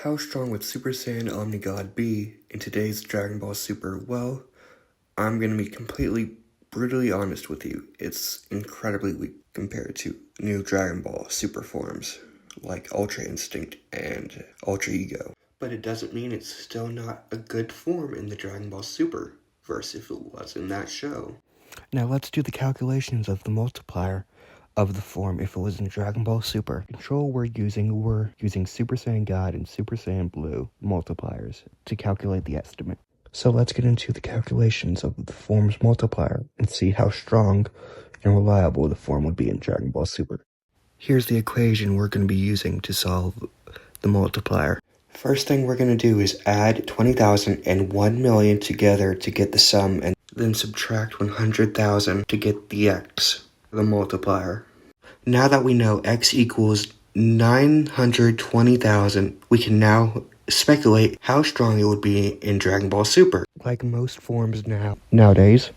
How strong would Super Saiyan Omni God be in today's Dragon Ball Super? Well, I'm going to be completely, brutally honest with you. It's incredibly weak compared to new Dragon Ball Super forms, like Ultra Instinct and Ultra Ego. But it doesn't mean it's still not a good form in the Dragon Ball Super verse if it was in that show. Now let's do the calculations of the multiplier of the form if it was in Dragon Ball Super. Control we're using Super Saiyan God and Super Saiyan Blue multipliers to calculate the estimate. So let's get into the calculations of the form's multiplier and see how strong and reliable the form would be in Dragon Ball Super. Here's the equation we're going to be using to solve the multiplier. First thing we're going to do is add 20,000 and 1 million together to get the sum, and then subtract 100,000 to get the x, the multiplier. Now that we know x equals 920,000, we can now speculate how strong it would be in Dragon Ball Super. Like most forms nowadays,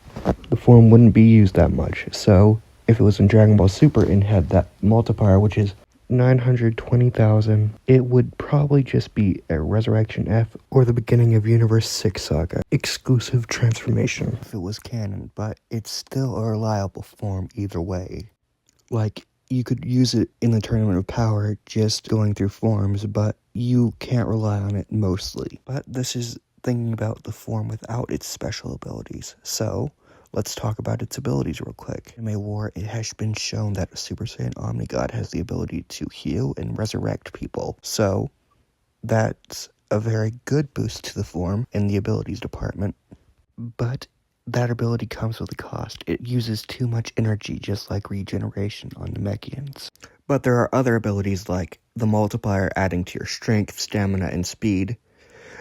the form wouldn't be used that much, so if it was in Dragon Ball Super and had that multiplier, which is 920,000, it would probably just be a Resurrection F or the beginning of Universe 6 Saga exclusive transformation if it was canon, but it's still a reliable form either way. Like, you could use it in the Tournament of Power just going through forms, but you can't rely on it mostly. But this is thinking about the form without its special abilities, so let's talk about its abilities real quick. In Anime War, it has been shown that Super Saiyan Omni God has the ability to heal and resurrect people. So, that's a very good boost to the form in the abilities department. But that ability comes with a cost. It uses too much energy, just like regeneration on Namekians. But there are other abilities like the multiplier adding to your strength, stamina, and speed,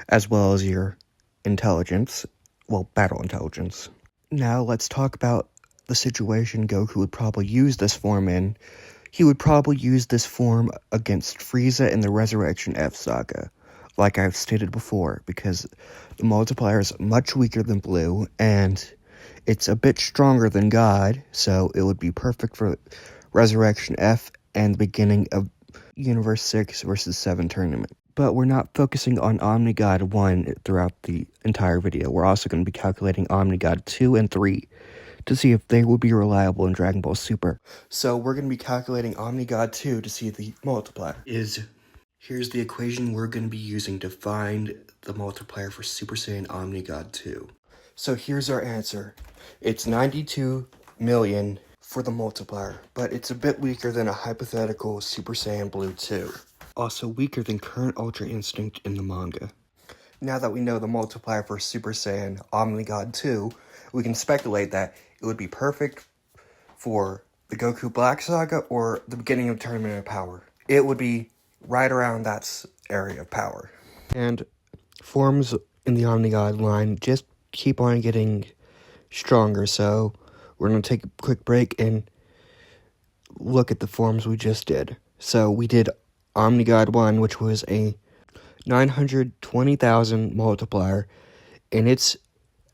as well as your intelligence, battle intelligence. Now let's talk about the situation Goku would probably use this form in. He would probably use this form against Frieza in the Resurrection F Saga, like I've stated before, because the multiplier is much weaker than Blue, and it's a bit stronger than God, so it would be perfect for Resurrection F and the beginning of Universe 6 versus 7 tournament. But we're not focusing on Omni God 1 throughout the entire video. We're also going to be calculating Omni God 2 and 3 to see if they would be reliable in Dragon Ball Super. So we're going to be calculating Omni God 2 to see if the multiplier is. Here's the equation we're going to be using to find the multiplier for Super Saiyan Omni God 2. So here's our answer. It's 92 million for the multiplier, but it's a bit weaker than a hypothetical Super Saiyan Blue 2. Also weaker than current Ultra Instinct in the manga. Now that we know the multiplier for Super Saiyan Omni God 2, we can speculate that it would be perfect for the Goku Black Saga or the beginning of Tournament of Power. It would be right around that area of power. And forms in the Omni God line just keep on getting stronger, so we're going to take a quick break and look at the forms we just did. So we did Omni God 1, which was a 920,000 multiplier, and its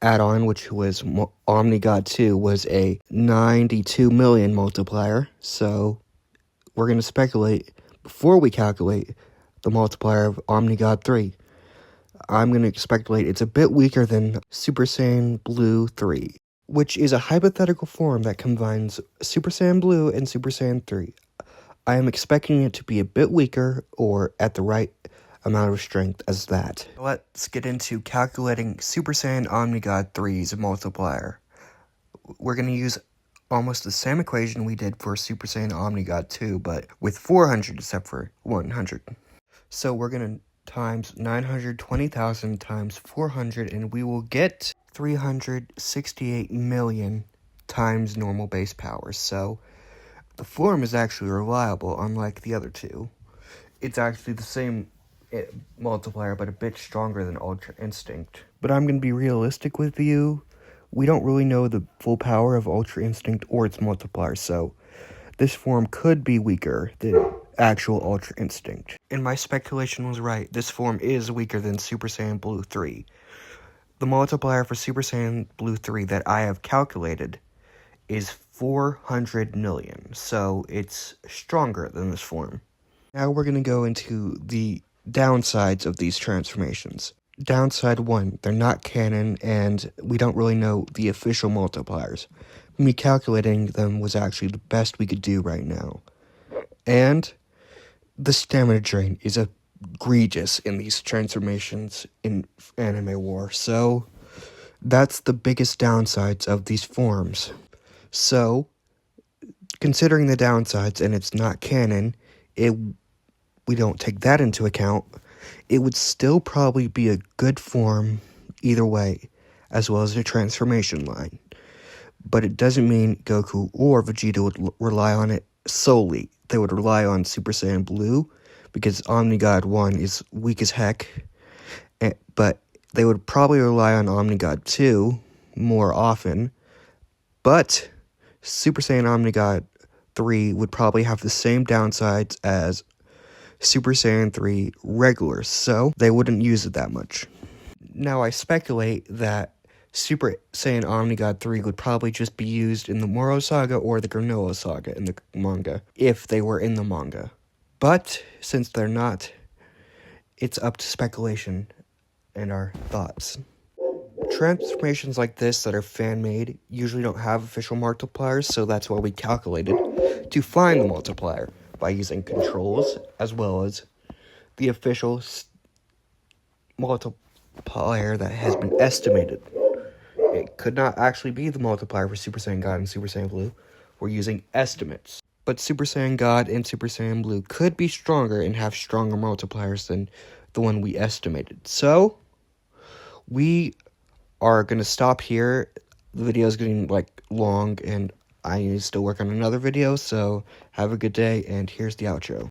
add-on, which was Omni God 2, was a 92 million multiplier. So we're going to speculate before we calculate the multiplier of Omni God 3. I'm going to speculate it's a bit weaker than Super Saiyan Blue 3, which is a hypothetical form that combines Super Saiyan Blue and Super Saiyan 3. I am expecting it to be a bit weaker or at the right amount of strength as that. Let's get into calculating Super Saiyan Omni God 3's multiplier. We're going to use almost the same equation we did for Super Saiyan Omni God 2, but with 400 except for 100. So we're going to times 920,000 times 400, and we will get 368 million times normal base power. So the form is actually reliable, unlike the other two. It's actually the same multiplier, but a bit stronger than Ultra Instinct. But I'm going to be realistic with you. We don't really know the full power of Ultra Instinct or its multiplier, so this form could be weaker than actual Ultra Instinct. And my speculation was right. This form is weaker than Super Saiyan Blue 3. The multiplier for Super Saiyan Blue 3 that I have calculated is 400 million, so it's stronger than this form. Now we're going to go into the downsides of these transformations. Downside 1, they're not canon, and we don't really know the official multipliers. Me calculating them was actually the best we could do right now. And the stamina drain is egregious in these transformations in Anime War, so that's the biggest downsides of these forms. So, considering the downsides and it's not canon, we don't take that into account, it would still probably be a good form either way, as well as a transformation line. But it doesn't mean Goku or Vegeta would rely on it solely. They would rely on Super Saiyan Blue, because Omni God 1 is weak as heck, but they would probably rely on Omni God 2 more often, but Super Saiyan Omni God 3 would probably have the same downsides as Super Saiyan 3 regular, so they wouldn't use it that much. Now I speculate that Super Saiyan Omni God 3 would probably just be used in the Moro Saga or the Granola Saga in the manga, if they were in the manga. But, since they're not, it's up to speculation and our thoughts. Transformations like this that are fan-made usually don't have official multipliers, so that's why we calculated to find the multiplier by using controls as well as the official multiplier that has been estimated. It could not actually be the multiplier for Super Saiyan God and Super Saiyan Blue. We're using estimates. But Super Saiyan God and Super Saiyan Blue could be stronger and have stronger multipliers than the one we estimated. So, we are going to stop here. The video is getting, long, and I need to still work on another video, so have a good day, and here's the outro.